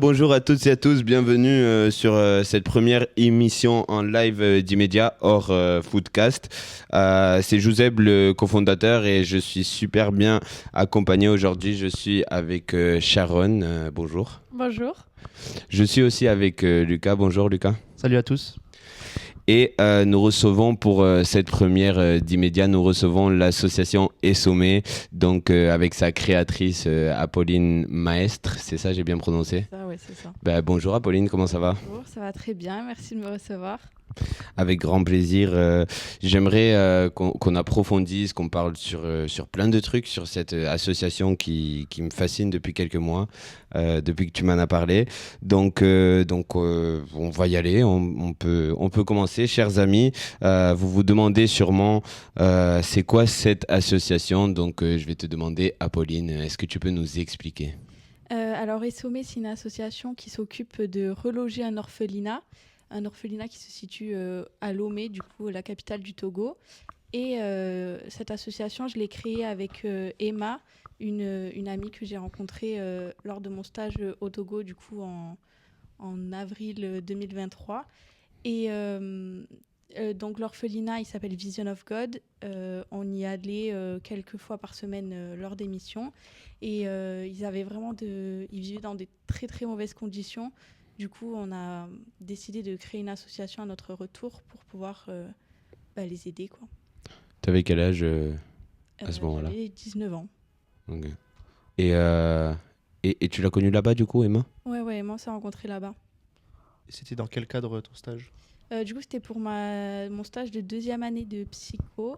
Bonjour à toutes et à tous, bienvenue sur cette première émission en live d'Immédiat hors Foodcast. C'est Josep, le cofondateur, et je suis super bien accompagné aujourd'hui. Je suis avec Sharon, bonjour. Bonjour. Je suis aussi avec Lucas, bonjour Lucas. Salut à tous. Et nous recevons pour cette première d'Immédiat, nous recevons l'association Essomé, donc avec sa créatrice Apolline Maestre, c'est ça, j'ai bien prononcé? Ouais, c'est ça. Bonjour Apolline, comment ça va? Bonjour, ça va très bien, merci de me recevoir. Avec grand plaisir. J'aimerais qu'on approfondisse, qu'on parle sur plein de trucs, sur cette association qui me fascine depuis quelques mois, depuis que tu m'en as parlé. Donc, on va y aller, on peut commencer. Chers amis, vous vous demandez sûrement c'est quoi cette association? Donc, je vais te demander, Apolline, est-ce que tu peux nous expliquer? Alors, Essomé, c'est une association qui s'occupe de reloger un orphelinat qui se situe à Lomé, du coup, la capitale du Togo. Et cette association, je l'ai créée avec Emma, une amie que j'ai rencontrée lors de mon stage au Togo, du coup, en avril 2023. Et donc, l'orphelinat, il s'appelle Vision of God. On y allait quelques fois par semaine lors des missions. Et ils vivaient dans des très, très mauvaises conditions. Du coup, on a décidé de créer une association à notre retour pour pouvoir les aider, quoi. T'avais quel âge à ce moment-là? J'avais 19 ans. Ok. Et tu l'as connue là-bas, du coup, Emma? Ouais, Emma, on s'est rencontrés là-bas. Et c'était dans quel cadre ton stage? Du coup, c'était pour mon stage de 2e année de psycho.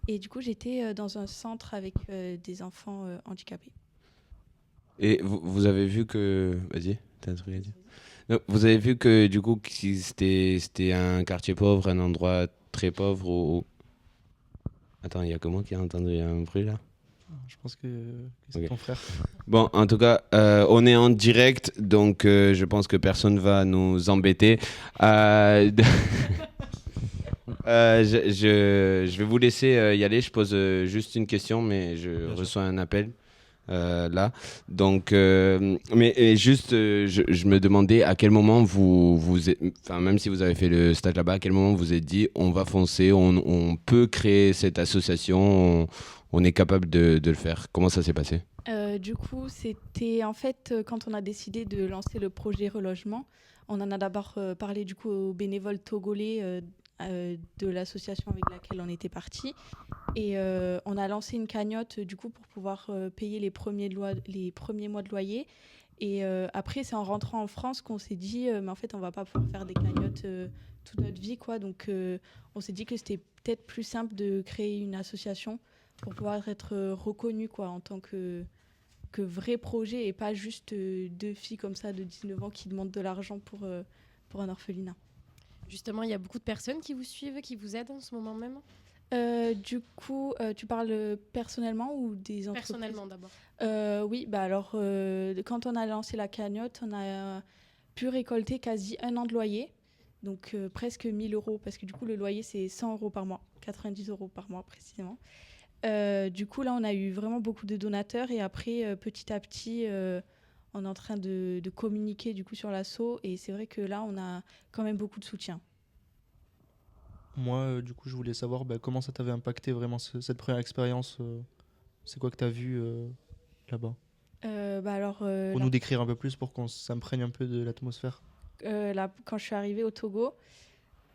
Et du coup, j'étais dans un centre avec des enfants handicapés. Et vous avez vu que... Vas-y, t'as un truc à dire? Non, vous avez vu que, du coup, si c'était un quartier pauvre, un endroit très pauvre ou... Attends, il y a que moi qui ai entendu un bruit, là? Je pense que c'est Ok. ton frère. Bon, en tout cas, on est en direct, donc je pense que personne va nous embêter. Je vais vous laisser y aller. Je pose juste une question, mais je Bien sûr. reçois un appel là. Donc, je me demandais à quel moment enfin, même si vous avez fait le stage là-bas, à quel moment vous vous êtes dit on va foncer, on peut créer cette association, on est capable de le faire. Comment ça s'est passé? Du coup, c'était en fait quand on a décidé de lancer le projet relogement, on en a d'abord parlé du coup aux bénévoles togolais de l'association avec laquelle on était parti, et on a lancé une cagnotte du coup pour pouvoir payer les premiers mois de loyer. Et après, c'est en rentrant en France qu'on s'est dit, mais en fait, on va pas pouvoir faire des cagnottes toute notre vie, quoi. Donc, on s'est dit que c'était peut-être plus simple de créer une association pour pouvoir être reconnu, quoi, en tant que vrai projet et pas juste deux filles comme ça de 19 ans qui demandent de l'argent pour un orphelinat. Justement, il y a beaucoup de personnes qui vous suivent, qui vous aident en ce moment même? Du coup, tu parles personnellement ou des entreprises? Personnellement d'abord. Oui, alors quand on a lancé la cagnotte, on a pu récolter quasi 1 an de loyer, donc presque 1 000 euros, parce que du coup le loyer c'est 100 euros par mois, 90 euros par mois précisément. Du coup là on a eu vraiment beaucoup de donateurs, et après petit à petit on est en train de communiquer du coup sur l'asso, et c'est vrai que là on a quand même beaucoup de soutien. Moi, du coup, je voulais savoir comment ça t'avait impacté vraiment cette première expérience. C'est quoi que t'as vu là-bas? Pour nous décrire un peu plus, pour qu'on s'imprègne un peu de l'atmosphère. Là, quand je suis arrivée au Togo,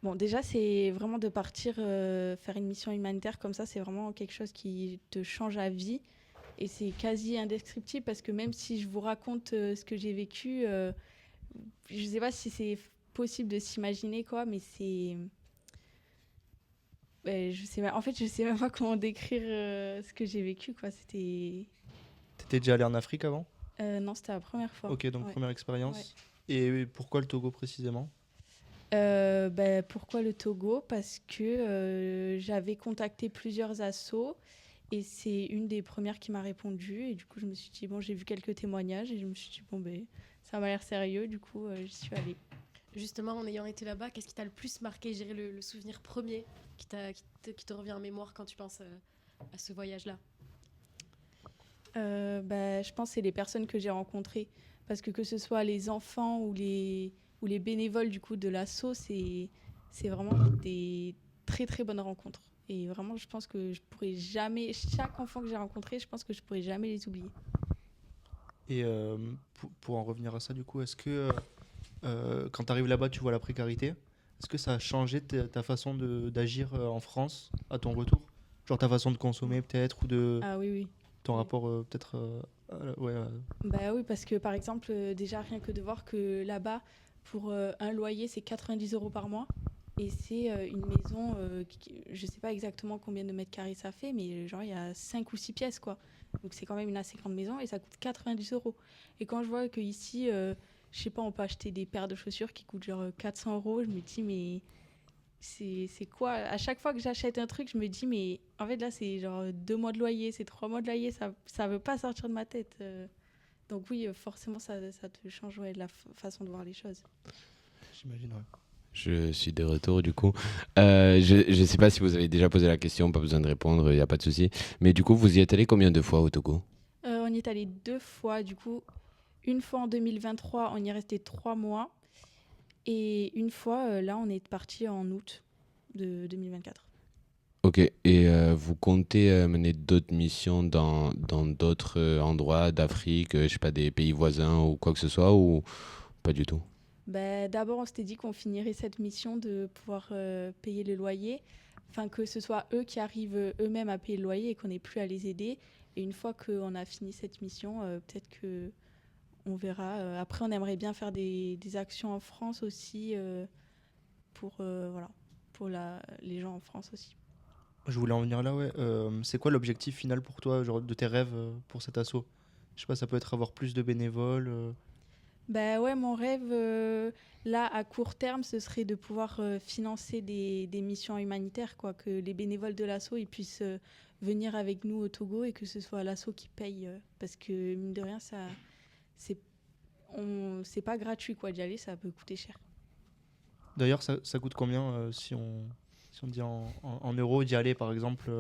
bon, déjà, c'est vraiment de partir faire une mission humanitaire comme ça, c'est vraiment quelque chose qui te change la vie. Et c'est quasi indescriptible, parce que même si je vous raconte ce que j'ai vécu, je ne sais pas si c'est possible de s'imaginer, quoi, mais c'est... en fait, je sais même pas comment décrire ce que j'ai vécu, quoi. C'était... T'étais déjà allé en Afrique avant? Non, c'était la première fois. Ok, donc Ouais. première expérience. Ouais. Et pourquoi le Togo précisément? Pourquoi le Togo? Parce que j'avais contacté plusieurs assos, et c'est une des premières qui m'a répondu. Et du coup, je me suis dit, bon, j'ai vu quelques témoignages et je me suis dit, bon, ça m'a l'air sérieux. Du coup, j'y suis allée. Justement, en ayant été là-bas, qu'est-ce qui t'a le plus marqué, je dirais, le souvenir premier qui te revient en mémoire quand tu penses à ce voyage-là? Je pense que c'est les personnes que j'ai rencontrées. parce que ce soit les enfants ou les bénévoles du coup de l'asso, c'est vraiment des très très bonnes rencontres. Et vraiment, je pense que je pourrais jamais, chaque enfant que j'ai rencontré, je pense que je pourrais jamais les oublier. Et pour en revenir à ça, du coup, est-ce que quand tu arrives là-bas, tu vois la précarité? Est-ce que ça a changé ta façon d'agir en France à ton retour? Genre ta façon de consommer peut-être ou de Ah oui, oui. ton rapport peut-être ouais, Bah oui, parce que par exemple, déjà rien que de voir que là-bas, pour un loyer, c'est 90 € par mois. Et c'est une maison, je sais pas exactement combien de mètres carrés ça fait, mais genre il y a 5 ou 6 pièces, quoi. Donc c'est quand même une assez grande maison et ça coûte 90 €. Et quand je vois qu'ici, je sais pas, on peut acheter des paires de chaussures qui coûtent genre 400 €, je me dis, mais c'est quoi? À chaque fois que j'achète un truc, je me dis, mais en fait là, c'est genre 2 mois de loyer, c'est 3 mois de loyer, ça veut pas sortir de ma tête. Donc oui, forcément, ça te change la façon de voir les choses. j'imagine, ouais. Je suis de retour du coup. Je ne sais pas si vous avez déjà posé la question, pas besoin de répondre, il n'y a pas de souci. Mais du coup, vous y êtes allé combien de fois au Togo? On y est allé 2 fois, du coup. Une fois en 2023, on y est resté 3 mois. Et une fois, là, on est parti en août de 2024. Ok, et vous comptez mener d'autres missions dans d'autres endroits d'Afrique, je sais pas, des pays voisins ou quoi que ce soit, ou pas du tout? D'abord, on s'était dit qu'on finirait cette mission de pouvoir payer le loyer. Enfin, que ce soit eux qui arrivent eux-mêmes à payer le loyer et qu'on n'ait plus à les aider. Et une fois qu'on a fini cette mission, peut-être que on verra. Après, on aimerait bien faire des actions en France aussi pour, voilà, pour les gens en France aussi. Je voulais en venir là, ouais. C'est quoi l'objectif final pour toi, genre de tes rêves pour cet assaut? Je sais pas, ça peut être avoir plus de bénévoles. Bah ouais, mon rêve, là, à court terme, ce serait de pouvoir financer des missions humanitaires, quoi, que les bénévoles de l'asso ils puissent venir avec nous au Togo et que ce soit l'asso qui paye. Parce que, mine de rien, c'est, c'est pas gratuit, quoi, d'y aller, ça peut coûter cher. D'ailleurs, ça coûte combien si on dit en euros d'y aller, par exemple,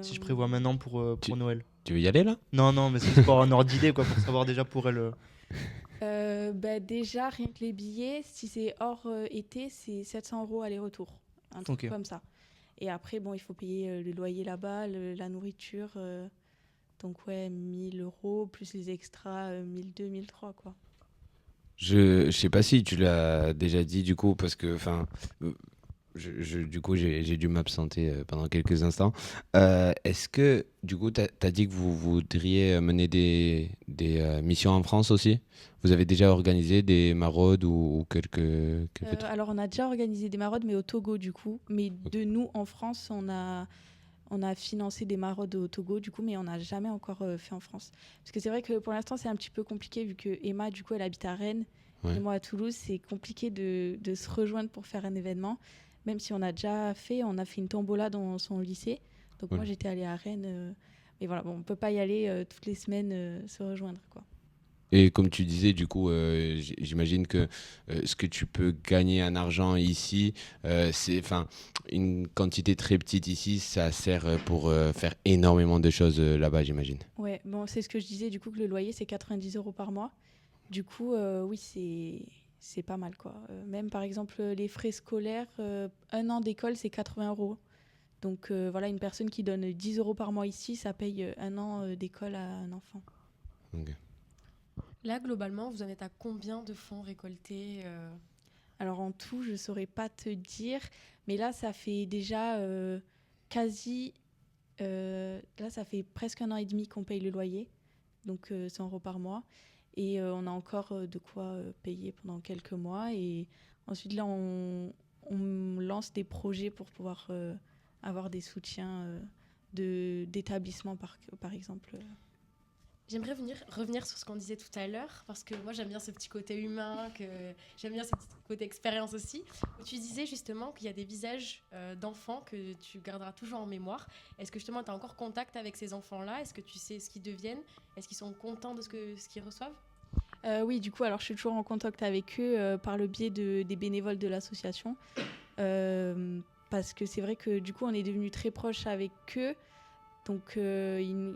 si je prévois maintenant pour Noël? Tu veux y aller là? Non, mais c'est pour un ordre d'idée, quoi, pour savoir déjà pour elle. Déjà, rien que les billets, si c'est hors été, c'est 700 € aller-retour. Un truc comme ça. Et après, bon, il faut payer le loyer là-bas, la nourriture. Donc, ouais, 1000 € plus les extras, 1200, 1300, quoi. Je sais pas si tu l'as déjà dit du coup, parce que du coup j'ai dû m'absenter pendant quelques instants. Est-ce que du coup tu as dit que vous voudriez mener des missions en France aussi? Vous avez déjà organisé des maraudes ou quelques trucs? Alors, on a déjà organisé des maraudes, mais au Togo, du coup. Mais de nous, en France, on a financé des maraudes au Togo, du coup, mais on n'a jamais encore fait en France. Parce que c'est vrai que pour l'instant, c'est un petit peu compliqué, vu que Emma, du coup, elle habite à Rennes, Ouais. et moi à Toulouse. C'est compliqué de se rejoindre pour faire un événement. Même si on a fait une tombola dans son lycée. Donc moi, j'étais allée à Rennes. Mais voilà, bon, on ne peut pas y aller toutes les semaines se rejoindre, quoi. Et comme tu disais, du coup, j'imagine que ce que tu peux gagner en argent ici, c'est, enfin, une quantité très petite ici, ça sert pour faire énormément de choses là-bas, j'imagine. Ouais, bon, c'est ce que je disais, du coup, que le loyer, c'est 90 € par mois. Du coup, oui, c'est pas mal, quoi. Même, par exemple, les frais scolaires, un an d'école, c'est 80 €. Donc, voilà, une personne qui donne 10 € par mois ici, ça paye un an d'école à un enfant. Okay. Là, globalement, vous en êtes à combien de fonds récoltés Alors, en tout, je ne saurais pas te dire. Mais là, ça fait déjà là, ça fait presque un an et demi qu'on paye le loyer. Donc, 100 € par mois. Et on a encore de quoi payer pendant quelques mois. Et ensuite, là, on lance des projets pour pouvoir avoir des soutiens d'établissements, par exemple. J'aimerais revenir sur ce qu'on disait tout à l'heure, parce que moi j'aime bien ce petit côté humain, que j'aime bien ce petit côté expérience aussi. Tu disais justement qu'il y a des visages d'enfants que tu garderas toujours en mémoire. Est-ce que justement tu as encore contact avec ces enfants-là? Est-ce que tu sais ce qu'ils deviennent? Est-ce qu'ils sont contents de ce qu'ils reçoivent? Oui, du coup, alors je suis toujours en contact avec eux par le biais des bénévoles de l'association. Parce que c'est vrai que du coup, on est devenus très proches avec eux. Donc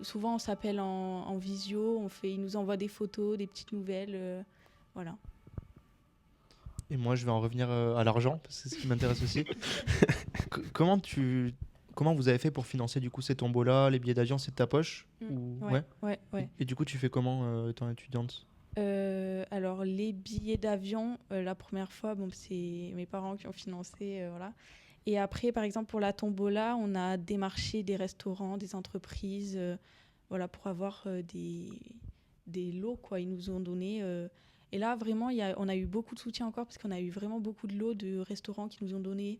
souvent on s'appelle en visio, ils nous envoient des photos, des petites nouvelles, voilà. Et moi, je vais en revenir à l'argent, parce que c'est ce qui m'intéresse aussi. Comment vous avez fait pour financer du coup ces tombolas, les billets d'avion, c'est de ta poche ou... Ouais. Et du coup, tu fais comment étant étudiante? Alors les billets d'avion, la première fois, c'est mes parents qui ont financé, voilà. Et après, par exemple, pour la tombola, on a démarché des restaurants, des entreprises, voilà, pour avoir des lots, quoi. Ils nous ont donné. Et là, vraiment, on a eu beaucoup de soutien encore parce qu'on a eu vraiment beaucoup de lots de restaurants qui nous ont donné,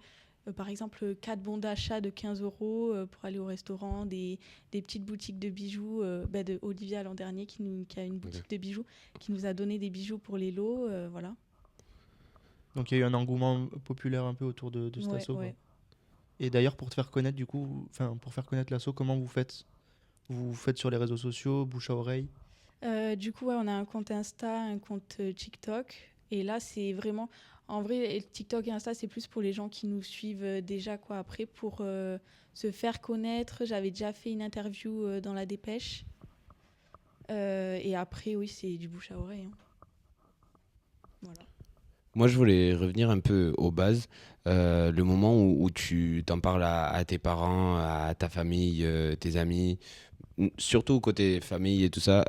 par exemple, 4 bons d'achat de 15 euros pour aller au restaurant, des petites boutiques de bijoux, de Olivia l'an dernier qui a une boutique de bijoux, qui nous a donné des bijoux pour les lots, voilà. Donc il y a eu un engouement populaire un peu autour de cet asso, quoi. Ouais. Et d'ailleurs, pour te faire connaître, du coup, pour faire connaître l'asso, comment vous faites? Vous faites sur les réseaux sociaux, bouche à oreille? Du coup, on a un compte Insta, un compte TikTok. Et là, c'est vraiment... En vrai, TikTok et Insta, c'est plus pour les gens qui nous suivent déjà, quoi. Après, pour se faire connaître, j'avais déjà fait une interview dans La Dépêche. Et après, oui, c'est du bouche à oreille. Hein. Voilà. Moi, je voulais revenir un peu aux bases. Le moment où tu t'en parles à tes parents, à ta famille, tes amis, surtout côté famille et tout ça,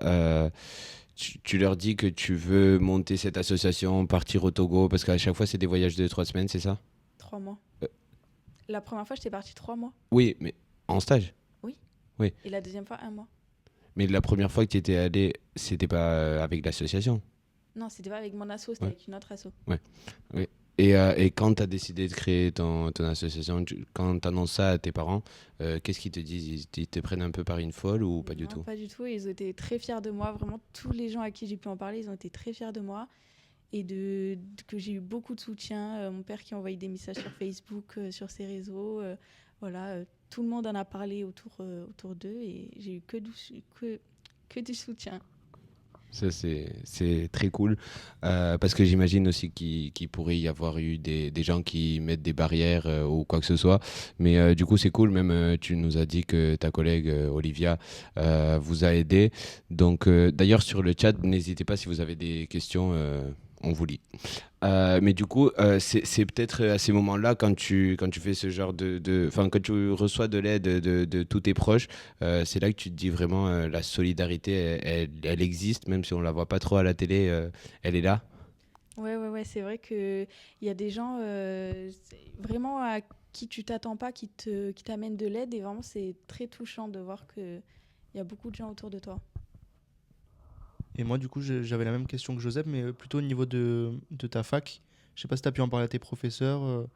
tu leur dis que tu veux monter cette association, partir au Togo, parce qu'à chaque fois, c'est des voyages de 3 semaines, c'est ça? 3 mois. Euh. La première fois, j'étais partie 3 mois. Oui, mais en stage. Oui. Oui. Et la deuxième fois, 1 mois. Mais la première fois que tu étais allé, c'était pas avec l'association. Non, c'était pas avec mon asso, c'était avec une autre asso. Oui. Et quand tu as décidé de créer ton association, quand tu annonces ça à tes parents, qu'est-ce qu'ils te disent? Ils te prennent un peu par une folle ou pas du Non, tout? pas du tout. Ils ont été très fiers de moi. Vraiment, tous les gens à qui j'ai pu en parler, ils ont été très fiers de moi. Et que j'ai eu beaucoup de soutien. Mon père qui a envoyé des messages sur Facebook, sur ses réseaux. Voilà, tout le monde en a parlé autour d'eux. Et j'ai eu que du soutien. Ça, c'est très cool. Parce que j'imagine aussi qu'il pourrait y avoir eu des gens qui mettent des barrières ou quoi que ce soit. Mais du coup, c'est cool. Même, tu nous as dit que ta collègue Olivia vous a aidé. Donc, d'ailleurs, sur le chat, n'hésitez pas si vous avez des questions. On vous lit. Mais du coup, c'est peut-être à ces moments-là, quand tu fais ce genre enfin, quand tu reçois de l'aide de tous tes proches, c'est là que tu te dis vraiment la solidarité, elle existe, même si on la voit pas trop à la télé, elle est là. Ouais, c'est vrai qu'il y a des gens vraiment à qui tu t'attends pas, qui t'amènent de l'aide. Et vraiment, c'est très touchant de voir qu'il y a beaucoup de gens autour de toi. Et moi, du coup, j'avais la même question que Joseph, mais plutôt au niveau de ta fac. Je sais pas si tu as pu en parler à tes professeurs.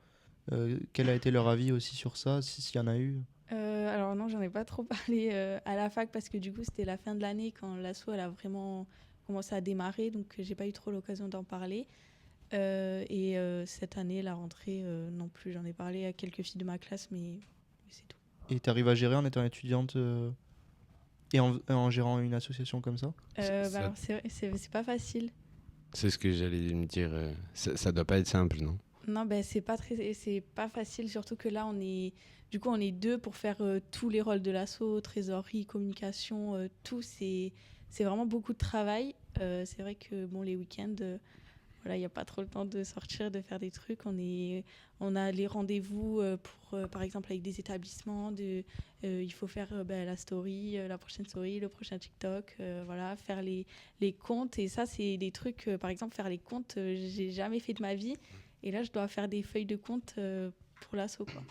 Quel a été leur avis aussi sur ça, s'il y en a eu? Alors non, j'en ai pas trop parlé à la fac parce que du coup, c'était la fin de l'année quand l'asso, elle a vraiment commencé à démarrer. Donc, j'ai pas eu trop l'occasion d'en parler. Et cette année, la rentrée, non plus. J'en ai parlé à quelques filles de ma classe, mais c'est tout. Et tu arrives à gérer en étant étudiante et en gérant une association comme ça? Alors, c'est pas facile. C'est ce que j'allais me dire. Ça doit pas être simple, non? Non, c'est pas facile, surtout que là, on est deux pour faire tous les rôles de l'asso, trésorerie, communication, tout. C'est vraiment beaucoup de travail. C'est vrai que les week-ends, voilà, il n'y a pas trop le temps de sortir, de faire des trucs. On a les rendez-vous par exemple, avec des établissements. Il faut faire la story, la prochaine story, le prochain TikTok, voilà, faire les comptes. Et ça, c'est des trucs, par exemple, faire les comptes, j'ai jamais fait de ma vie. Et là, je dois faire des feuilles de compte pour l'asso, quoi.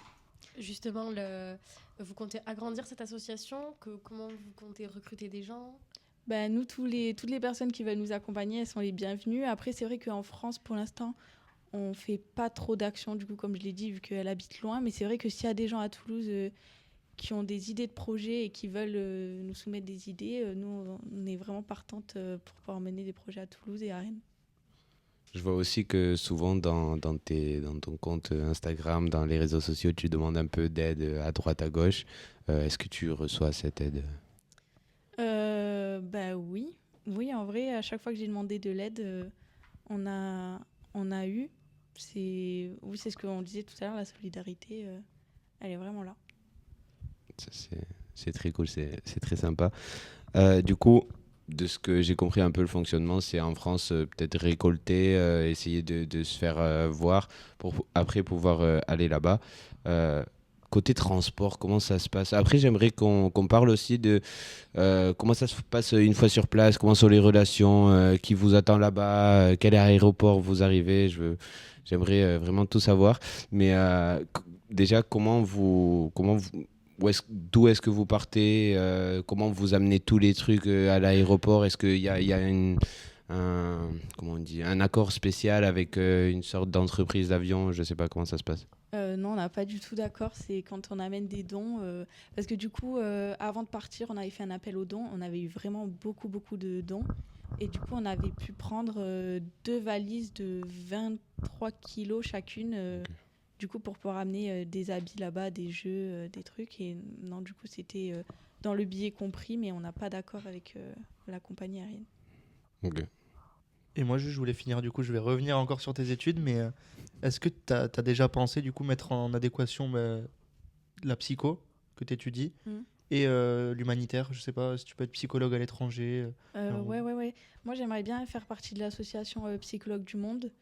Justement, vous comptez agrandir cette association? Comment vous comptez recruter des gens? Nous, toutes les personnes qui veulent nous accompagner, elles sont les bienvenues. Après, c'est vrai qu'en France, pour l'instant, on ne fait pas trop d'actions, du coup, comme je l'ai dit, vu qu'elle habite loin. Mais c'est vrai que s'il y a des gens à Toulouse qui ont des idées de projets et qui veulent nous soumettre des idées, nous, on est vraiment partante pour pouvoir mener des projets à Toulouse et à Rennes. Je vois aussi que souvent dans ton compte Instagram, dans les réseaux sociaux, tu demandes un peu d'aide à droite, à gauche. Est-ce que tu reçois cette aide? Oui. Oui, en vrai, à chaque fois que j'ai demandé de l'aide, on a eu. C'est ce qu'on disait tout à l'heure, la solidarité, elle est vraiment là. Ça, c'est très cool, c'est très sympa. Du coup, de ce que j'ai compris un peu le fonctionnement, c'est en France peut-être récolter, essayer de se faire voir pour après pouvoir aller là-bas. Euh, Côté transport, comment ça se passe? Après, j'aimerais qu'on parle aussi de comment ça se passe une fois sur place, comment sont les relations, qui vous attend là-bas, quel aéroport vous arrivez. J'aimerais vraiment tout savoir. Mais déjà, d'où est-ce que vous partez, comment vous amenez tous les trucs à l'aéroport? Est-ce qu'il y a comment on dit, un accord spécial avec une sorte d'entreprise d'avion? Je sais pas comment ça se passe. Non, on n'a pas du tout d'accord. C'est quand on amène des dons. Parce que du coup, avant de partir, on avait fait un appel aux dons. On avait eu vraiment beaucoup, beaucoup de dons. Et du coup, on avait pu prendre 2 valises de 23 kilos chacune. Du coup, pour pouvoir amener des habits là-bas, des jeux, des trucs. Et non, du coup, c'était dans le billet compris, mais on n'a pas d'accord avec la compagnie aérienne. Ok. Et moi, je voulais finir, du coup, je vais revenir encore sur tes études, mais est-ce que tu as déjà pensé, du coup, mettre en adéquation la psycho que tu étudies et l'humanitaire? Je sais pas si tu peux être psychologue à l'étranger. Ouais. Moi, j'aimerais bien faire partie de l'association Psychologues du Monde.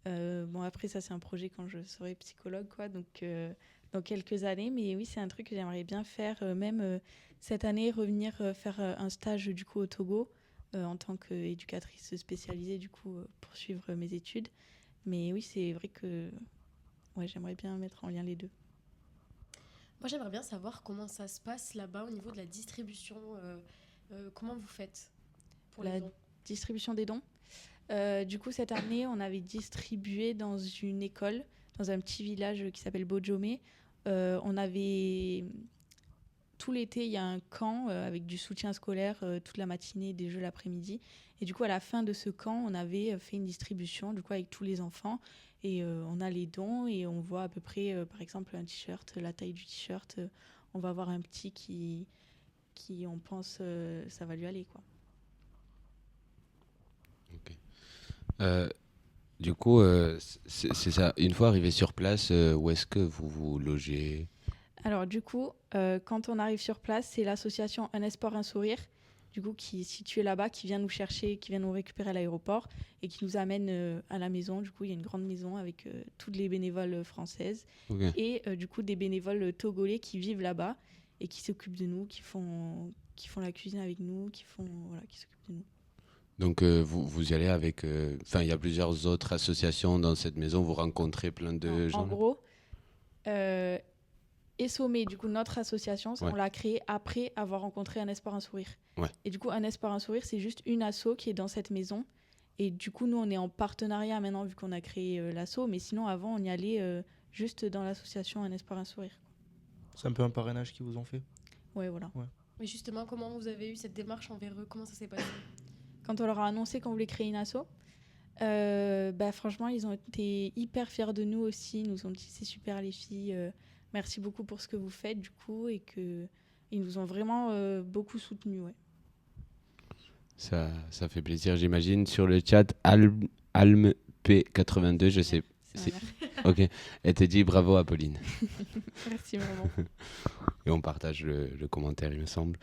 Bon, après, ça, c'est un projet quand je serai psychologue, quoi. Donc, dans quelques années. Mais oui, c'est un truc que j'aimerais bien faire, même cette année, revenir faire un stage, du coup, au Togo. En tant qu'éducatrice spécialisée, du coup, poursuivre mes études. Mais oui, c'est vrai que ouais, j'aimerais bien mettre en lien les deux. Moi, j'aimerais bien savoir comment ça se passe là-bas au niveau de la distribution. Comment vous faites pour les La dons? distribution des dons. Du coup, cette année, on avait distribué dans une école, dans un petit village qui s'appelle Bojomé. On avait... Tout l'été, il y a un camp avec du soutien scolaire toute la matinée, des jeux l'après-midi. Et du coup, à la fin de ce camp, on avait fait une distribution du coup, avec tous les enfants. Et on a les dons et on voit à peu près, par exemple, un t-shirt, la taille du t-shirt. On va avoir un petit qui on pense, ça va lui aller, quoi. Euh, du coup, c'est ça. Une fois arrivé sur place, où est-ce que vous vous logez? Alors du coup, quand on arrive sur place, c'est l'association Un Espoir, un Sourire, du coup, qui est située là-bas, qui vient nous chercher, qui vient nous récupérer à l'aéroport et qui nous amène à la maison. Du coup, il y a une grande maison avec toutes les bénévoles françaises Ok. et du coup des bénévoles togolais qui vivent là-bas et qui s'occupent de nous, qui font la cuisine avec nous, qui s'occupent de nous. Donc vous y allez avec... Enfin, il y a plusieurs autres associations dans cette maison. Vous rencontrez plein de gens En là? gros, Essomé, du coup, notre association, Ouais. on l'a créée après avoir rencontré Un Espoir, un Sourire. Ouais. Et du coup, Un Espoir, un Sourire, c'est juste une asso qui est dans cette maison. Et du coup, nous, on est en partenariat maintenant, vu qu'on a créé l'asso. Mais sinon, avant, on y allait juste dans l'association Un Espoir, un Sourire. C'est un peu un parrainage qu'ils vous ont fait. Ouais, voilà. Mais justement, comment vous avez eu cette démarche envers eux? Comment ça s'est passé? Quand on leur a annoncé qu'on voulait créer une asso, franchement, ils ont été hyper fiers de nous aussi. Ils nous ont dit, c'est super les filles, merci beaucoup pour ce que vous faites, du coup. Et ils nous ont vraiment beaucoup soutenus, ouais. Ça fait plaisir, j'imagine. Sur le chat, Alm P82, je sais. C'est ma mère. Ok. Elle te dit bravo, Apolline. Merci vraiment. Et on partage le commentaire, il me semble.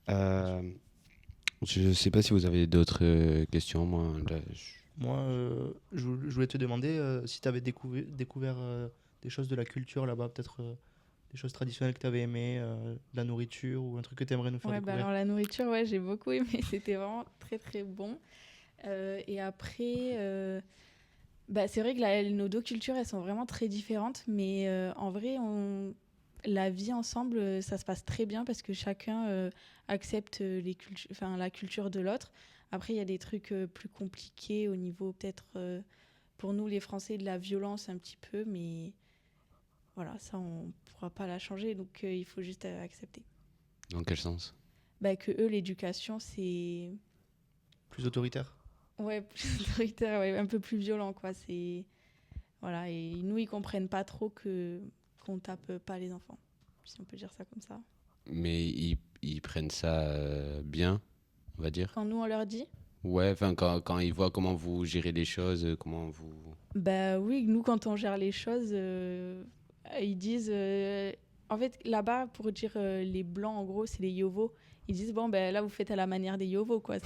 Je ne sais pas si vous avez d'autres questions. Moi, là, Moi, je voulais te demander si tu avais découvert des choses de la culture là-bas, peut-être des choses traditionnelles que tu avais aimées, de la nourriture ou un truc que tu aimerais nous faire Ouais, découvrir. alors la nourriture, ouais, j'ai beaucoup aimé. C'était vraiment très très bon. Et après, c'est vrai que nos deux cultures, elles sont vraiment très différentes. Mais en vrai, la vie ensemble, ça se passe très bien parce que chacun accepte la culture de l'autre. Après, il y a des trucs plus compliqués au niveau peut-être pour nous les Français de la violence un petit peu, mais voilà, ça on ne pourra pas la changer, donc il faut juste accepter. dans quel sens? Que eux, l'éducation, c'est Plus autoritaire. ouais, plus autoritaire, ouais, un peu plus violent, quoi. C'est voilà, et nous ils comprennent pas trop qu'on tape pas les enfants, si on peut dire ça comme ça. Mais ils prennent ça bien, on va dire. Quand nous on leur dit, Ouais, enfin quand ils voient comment vous gérez les choses, comment vous... oui, nous quand on gère les choses, ils disent En fait, là-bas, pour dire les blancs, en gros, c'est les yovos. Ils disent, bon, ben là, vous faites à la manière des yovos, quoi.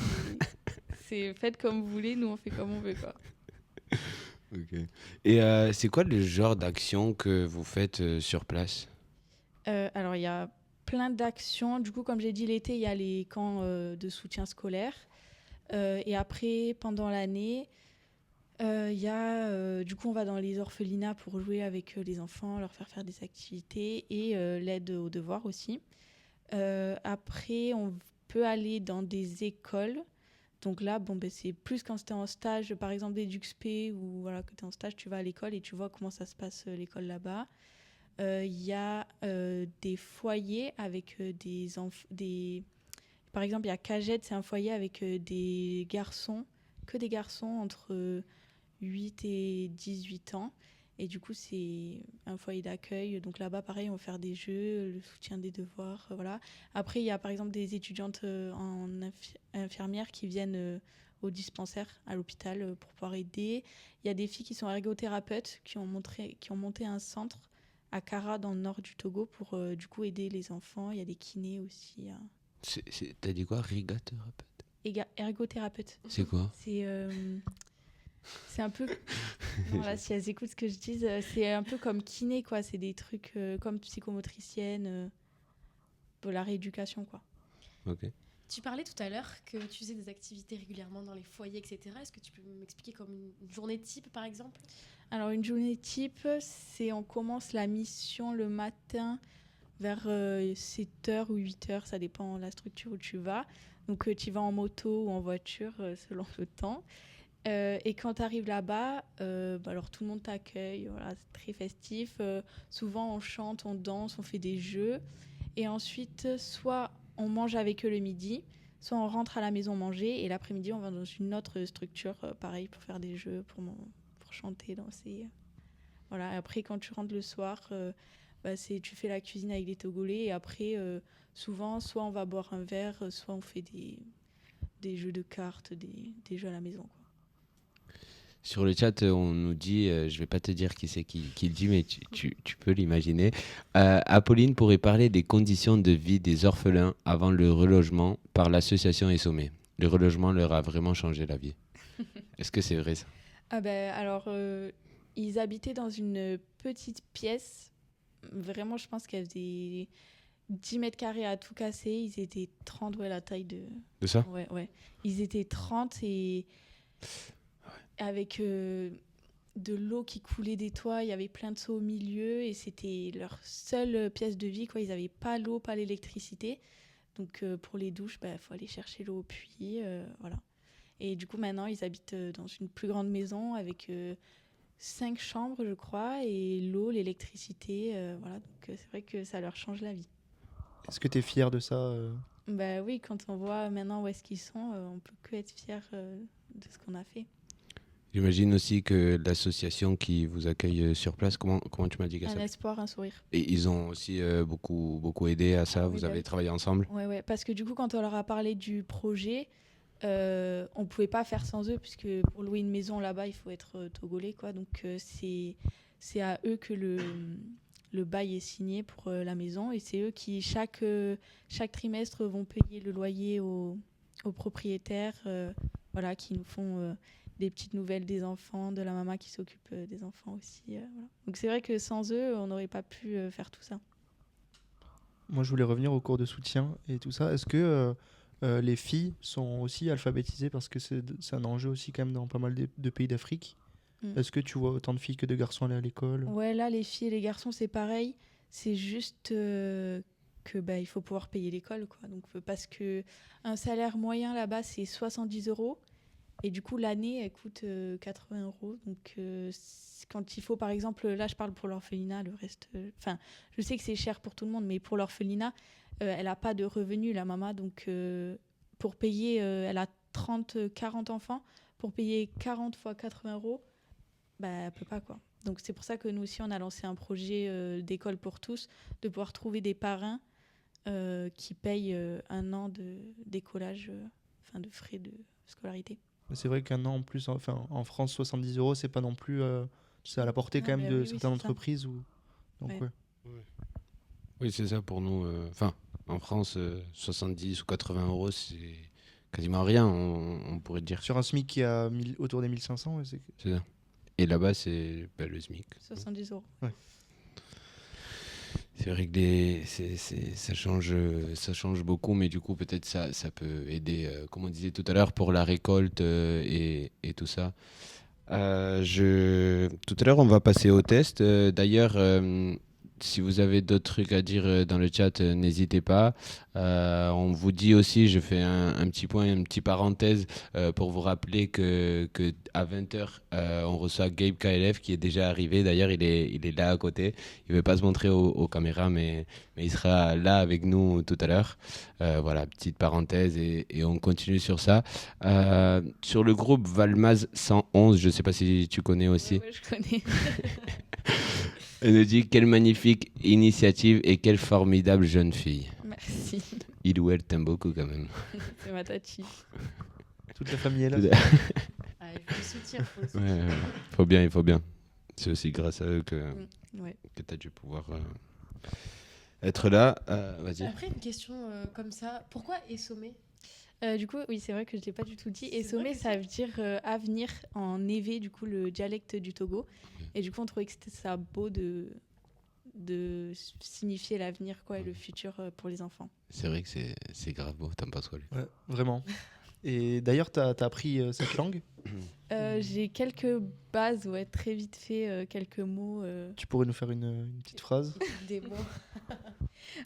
C'est faites comme vous voulez, nous, on fait comme on veut, quoi. Ok. Et c'est quoi le genre d'action que vous faites sur place? Alors, il y a plein d'actions. Du coup, comme j'ai dit, l'été, il y a les camps de soutien scolaire. Et après, pendant l'année, il y a, du coup, on va dans les orphelinats pour jouer avec les enfants, leur faire des activités et l'aide aux devoirs aussi. Après, on peut aller dans des écoles. Donc là, bon, ben, c'est plus quand tu es en stage, par exemple d'EduxP, ou voilà, que tu es en stage, tu vas à l'école et tu vois comment ça se passe l'école là-bas. Il y a des foyers avec Par exemple, il y a Cagette, c'est un foyer avec des garçons, que des garçons entre 8 et 18 ans. Et du coup, c'est un foyer d'accueil. Donc là-bas, pareil, on va faire des jeux, le soutien des devoirs, voilà. Après, il y a par exemple des étudiantes en infirmière qui viennent au dispensaire, à l'hôpital, pour pouvoir aider. Il y a des filles qui sont ergothérapeutes, qui ont monté un centre à Kara, dans le nord du Togo, pour du coup aider les enfants. Il y a des kinés aussi. T'as dit quoi, rigathérapeute? Ergothérapeute. C'est quoi? C'est un peu. Non, là, si elles écoutent ce que je dis, c'est un peu comme kiné, quoi. C'est des trucs comme psychomotricienne, pour la rééducation, quoi. Ok. Tu parlais tout à l'heure que tu faisais des activités régulièrement dans les foyers, etc. Est-ce que tu peux m'expliquer comme une journée type, par exemple? Alors, une journée type, c'est on commence la mission le matin vers 7h ou 8h, ça dépend de la structure où tu vas. Donc, tu vas en moto ou en voiture, selon le temps. Et quand tu arrives là-bas, alors tout le monde t'accueille, voilà, c'est très festif. Souvent, on chante, on danse, on fait des jeux. Et ensuite, soit on mange avec eux le midi, soit on rentre à la maison manger. Et l'après-midi, on va dans une autre structure, pareil, pour faire des jeux, pour chanter, danser. Voilà. Et après, quand tu rentres le soir, tu fais la cuisine avec les Togolais. Et après, souvent, soit on va boire un verre, soit on fait des jeux de cartes, des jeux à la maison, quoi. Sur le chat, on nous dit, je vais pas te dire qui c'est qui le dit, mais tu peux l'imaginer. Apolline pourrait parler des conditions de vie des orphelins avant le relogement par l'association Essomé. Le relogement leur a vraiment changé la vie. Est-ce que c'est vrai ça? Ah ben, alors, ils habitaient dans une petite pièce. Vraiment, je pense qu'elle faisait 10 mètres carrés à tout casser. Ils étaient 30, ouais, la taille de... De ça? Ouais, ouais. Ils étaient 30 et avec de l'eau qui coulait des toits. Il y avait plein de seaux au milieu et c'était leur seule pièce de vie, quoi. Ils n'avaient pas l'eau, pas l'électricité. Donc, pour les douches, il faut aller chercher l'eau au puits. Voilà. Et du coup, maintenant, ils habitent dans une plus grande maison avec 5 chambres, je crois, et l'eau, l'électricité. Voilà. Donc, c'est vrai que ça leur change la vie. Est-ce que tu es fier de ça Bah oui, quand on voit maintenant où est-ce qu'ils sont, on peut que être fier de ce qu'on a fait. J'imagine aussi que l'association qui vous accueille sur place, comment tu m'as dit qu'elle Un s'appelle? espoir, un sourire. Et ils ont aussi beaucoup aidé à ça. Oui, Vous bah avez oui. travaillé ensemble? Ouais, parce que du coup, quand on leur a parlé du projet, on ne pouvait pas faire sans eux, puisque pour louer une maison là-bas, il faut être togolais, quoi. Donc, c'est à eux que le bail est signé pour la maison. Et c'est eux qui, chaque trimestre, vont payer le loyer aux propriétaires, voilà, qui nous font des petites nouvelles des enfants, de la maman qui s'occupe des enfants aussi. Voilà. Donc, c'est vrai que sans eux, on n'aurait pas pu faire tout ça. Moi, je voulais revenir au cours de soutien et tout ça. Est-ce que les filles sont aussi alphabétisées parce que c'est un enjeu aussi quand même dans pas mal de pays d'Afrique? Est-ce que tu vois autant de filles que de garçons aller à l'école? Ouais, là, les filles et les garçons, c'est pareil. C'est juste il faut pouvoir payer l'école, quoi. Donc, parce que un salaire moyen là-bas, c'est 70 €. Et du coup, l'année, elle coûte 80 €. Donc, quand il faut, par exemple, là, je parle pour l'orphelinat, le reste... Enfin, je sais que c'est cher pour tout le monde, mais pour l'orphelinat, elle n'a pas de revenus, la maman. Donc, pour payer, elle a 40 enfants. Pour payer 40 fois 80 €, elle ne peut pas, quoi. Donc, c'est pour ça que nous aussi, on a lancé un projet d'école pour tous, de pouvoir trouver des parrains qui payent un an d'écolage, de frais de scolarité. C'est vrai qu'un an en plus, en France, 70 €, c'est pas non plus. C'est à la portée Non, quand même mais de oui, certaines c'est ça. entreprises. Donc, Ouais. ouais. Oui, c'est ça pour nous. Enfin, en France, 70 ou 80 euros, c'est quasiment rien, on pourrait dire. Sur un SMIC qui a autour des 1500, ouais, C'est ça. Et là-bas, c'est le SMIC. 70 euros. C'est vrai que ça change beaucoup, mais du coup, peut-être ça peut aider, comme on disait tout à l'heure, pour la récolte et tout ça. Tout à l'heure, on va passer au test. D'ailleurs, si vous avez d'autres trucs à dire dans le chat, n'hésitez pas. On vous dit aussi, je fais un petit point, une petite parenthèse pour vous rappeler que à 20h, on reçoit Gabe KLF qui est déjà arrivé. D'ailleurs, il est là à côté. Il ne veut pas se montrer aux caméras, mais il sera là avec nous tout à l'heure. Voilà, petite parenthèse et on continue sur ça. Sur le groupe Valmaz 111, je ne sais pas si tu connais aussi. Ouais, je connais. Elle nous dit quelle magnifique initiative et quelle formidable jeune fille. Merci. Il ou elle t'aime beaucoup quand même. C'est ma tati. toute la famille est là. Ah, il faut le soutien, faut le soutien. Ouais, il faut bien. C'est aussi grâce à eux Ouais. que tu as dû pouvoir être là. Vas-y. Après, une question comme ça, pourquoi Essomé? Du coup, oui, c'est vrai que je ne l'ai pas du tout dit. C'est Et sommet, vrai que ça veut dire avenir en évé, du coup, le dialecte du Togo. Et du coup, on trouvait que c'était ça beau de signifier l'avenir quoi, et le futur pour les enfants. C'est vrai que c'est grave beau, t'en penses quoi, lui? Ouais, vraiment. Et d'ailleurs, t'as appris cette langue. J'ai quelques bases, ouais, très vite fait, quelques mots. Tu pourrais nous faire une petite phrase. Des mots.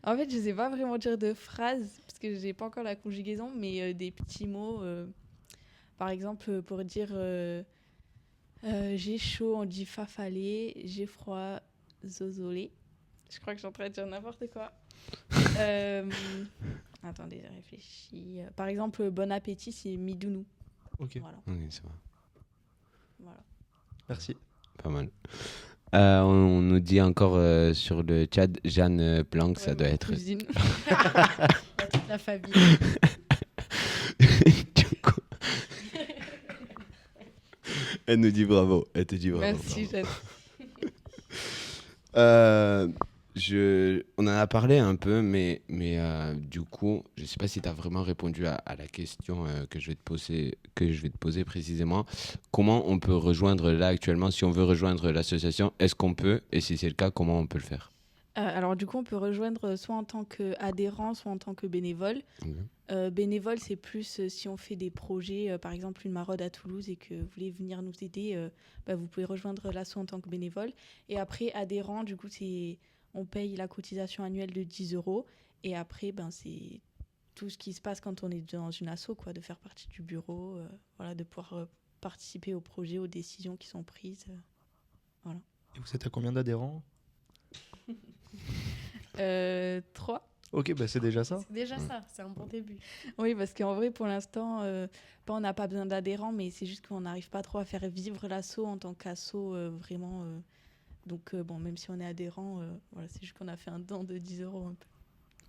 En fait, je sais pas vraiment dire de phrases, parce que j'ai pas encore la conjugaison, mais des petits mots. Par exemple, pour dire j'ai chaud, on dit fafalé, j'ai froid, zozolé. Je crois que je suis en train de dire n'importe quoi. Attendez, j'ai réfléchi. Par exemple, bon appétit, c'est midounou. Ok, Voilà. Oui, c'est vrai. Voilà. merci. Pas mal. On nous dit encore sur le chat, Jeanne Planck, ça Ouais, doit ma être. cousine. Toute la famille. Du coup, elle nous dit bravo. Elle te dit bravo. Merci, bravo. Jeanne. On en a parlé un peu, mais du coup, je ne sais pas si tu as vraiment répondu à la question que je vais te poser précisément. Comment on peut rejoindre là actuellement, si on veut rejoindre l'association, est-ce qu'on peut? Et si c'est le cas, comment on peut le faire? Alors du coup, on peut rejoindre soit en tant qu'adhérent, soit en tant que bénévole. Bénévole, c'est plus si on fait des projets, par exemple une maraude à Toulouse et que vous voulez venir nous aider, vous pouvez rejoindre l'asso en tant que bénévole. Et après, adhérent, du coup, on paye la cotisation annuelle de 10 euros. Et après, c'est tout ce qui se passe quand on est dans une asso, quoi, de faire partie du bureau, voilà, de pouvoir participer aux projets, aux décisions qui sont prises. Voilà. Et vous êtes à combien d'adhérents? 3. Ok, bah c'est déjà ça. C'est déjà ça, c'est un bon début. Oui, parce qu'en vrai, pour l'instant, on n'a pas besoin d'adhérents, mais c'est juste qu'on n'arrive pas trop à faire vivre l'asso en tant qu'asso, vraiment. Donc, même si on est adhérent, voilà, c'est juste qu'on a fait un don de 10 euros un peu.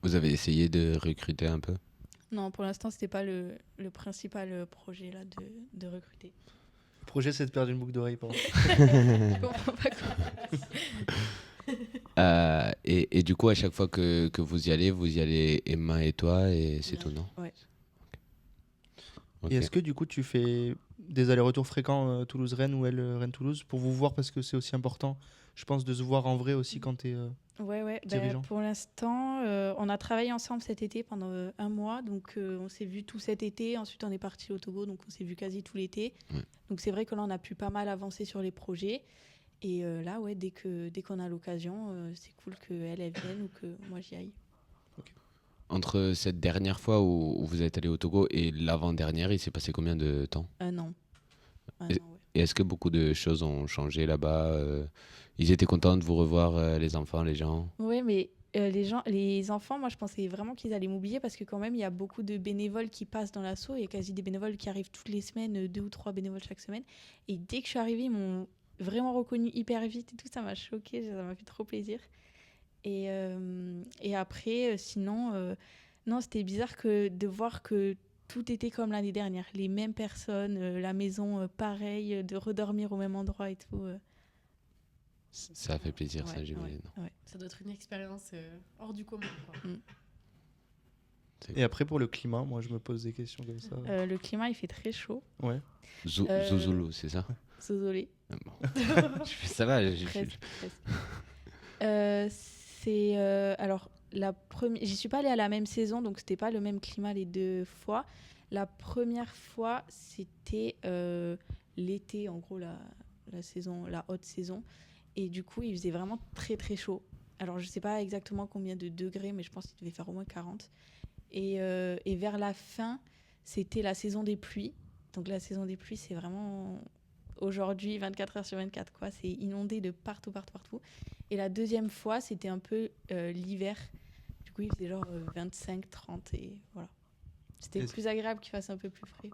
Vous avez essayé de recruter un peu? Non, pour l'instant, c'était pas le principal projet là, de recruter. Le projet, c'est de perdre une boucle d'oreille, pardon. Je comprends pas quoi. Et du coup, à chaque fois que vous y allez Emma et toi, et c'est tout, non? Ouais. Ok. Et est-ce que du coup, tu fais des allers-retours fréquents Toulouse-Rennes ou elle Rennes-Toulouse pour vous voir, parce que c'est aussi important, je pense, de se voir en vrai aussi quand t'es. Ouais. Dirigeant. Pour l'instant, on a travaillé ensemble cet été pendant un mois. Donc, on s'est vu tout cet été. Ensuite, on est parti au Togo. Donc, on s'est vu quasi tout l'été. Ouais. Donc, c'est vrai que là, on a pu pas mal avancer sur les projets. Et là, ouais, dès qu'on a l'occasion, c'est cool qu'elle vienne ou que moi, j'y aille. Entre cette dernière fois où vous êtes allé au Togo et l'avant-dernière, il s'est passé combien de temps? Un an. Et- Ouais. Et est-ce que beaucoup de choses ont changé là-bas? Ils étaient contents de vous revoir, les enfants, les gens? Oui, mais les enfants, moi, je pensais vraiment qu'ils allaient m'oublier parce que quand même, il y a beaucoup de bénévoles qui passent dans l'asso. Il y a quasi des bénévoles qui arrivent toutes les semaines, 2 ou 3 bénévoles chaque semaine. Et dès que je suis arrivée, ils m'ont vraiment reconnu hyper vite et tout. Ça m'a choquée, ça m'a fait trop plaisir. Et après, sinon, non, c'était bizarre de voir que tout était comme l'année dernière. Les mêmes personnes, la maison pareil, de redormir au même endroit et tout. Ça fait plaisir, ça, Ouais, j'imagine. ouais. Ça doit être une expérience hors du commun. Quoi. Et après, pour le climat, moi, je me pose des questions comme ça. Le climat, il fait très chaud. Ouais. Zouzolo, c'est ça? Désolée. Ah bon. Ça va, Presque. Alors, j'y suis pas allée à la même saison, donc c'était pas le même climat les 2 fois. La première fois, c'était l'été, en gros, la saison, la haute saison. Et du coup, il faisait vraiment très très chaud. Alors, je sais pas exactement combien de degrés, mais je pense qu'il devait faire au moins 40. Et vers la fin, c'était la saison des pluies. Donc, la saison des pluies, c'est vraiment aujourd'hui, 24 heures sur 24, quoi. C'est inondé de partout, partout, partout. Et la deuxième fois, c'était un peu l'hiver. Du coup, il faisait genre 25, 30 et voilà. C'était plus agréable qu'il fasse un peu plus frais.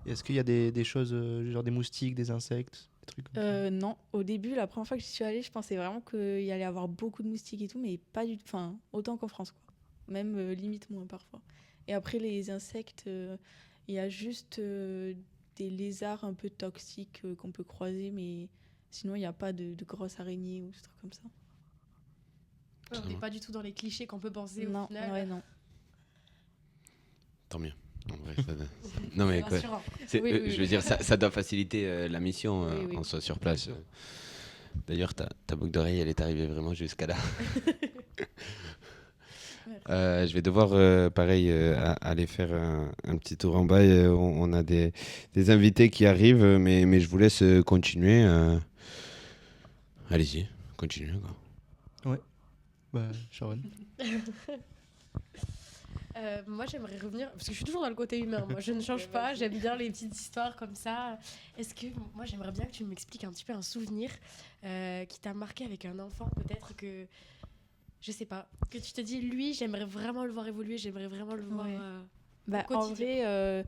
Et est-ce qu'il y a des choses, genre des moustiques, des insectes, des trucs comme ça? Non, au début, la première fois que j'y suis allée, je pensais vraiment qu'il y allait avoir beaucoup de moustiques et tout, mais pas du tout. Enfin, autant qu'en France, quoi. Même limite moins parfois. Et après, les insectes, il y a juste des lézards un peu toxiques qu'on peut croiser, mais sinon, il n'y a pas de grosses araignées ou des trucs comme ça. Ouais, on n'est pas du tout dans les clichés qu'on peut penser Non, au final. ouais, non. Tant mieux. En vrai, non, mais C'est quoi. rassurant. Oui, Je veux dire, ça doit faciliter la mission Oui. en soit sur place. D'ailleurs, ta boucle d'oreille, elle est arrivée vraiment jusqu'à là. Je vais devoir, pareil, aller faire un petit tour en bas. Et on a des invités qui arrivent, mais je vous laisse continuer. Allez-y, continuez. Quoi. Bah, Sharon. Moi, j'aimerais revenir, parce que je suis toujours dans le côté humain. Moi, je ne change pas. J'aime bien les petites histoires comme ça. Est-ce que moi, j'aimerais bien que tu m'expliques un petit peu un souvenir qui t'a marqué avec un enfant, peut-être que je sais pas, que tu te dis lui, j'aimerais vraiment le voir évoluer, j'aimerais vraiment le voir. Ouais. Au En quotidien. vrai,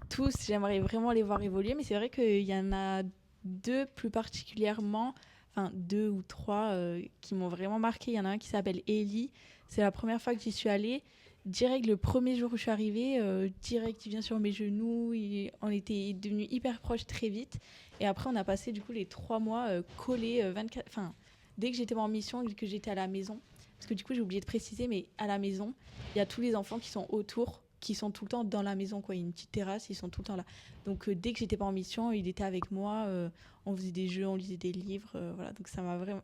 tous, j'aimerais vraiment les voir évoluer, mais c'est vrai qu'il y en a 2 plus particulièrement, enfin 2 ou 3 qui m'ont vraiment marqué. Il y en a un qui s'appelle Ellie. C'est la première fois que j'y suis allée. Direct, le premier jour où je suis arrivée, direct, il vient sur mes genoux. On était devenus hyper proches très vite. Et après, on a passé du coup les 3 mois collés 24. Enfin, dès que j'étais en mission et que j'étais à la maison, parce que du coup, j'ai oublié de préciser, mais à la maison, il y a tous les enfants qui sont autour, qui sont tout le temps dans la maison, quoi. Il y a une petite terrasse, ils sont tout le temps là. Donc, dès que j'étais pas en mission, il était avec moi. On faisait des jeux, on lisait des livres. Voilà. Donc,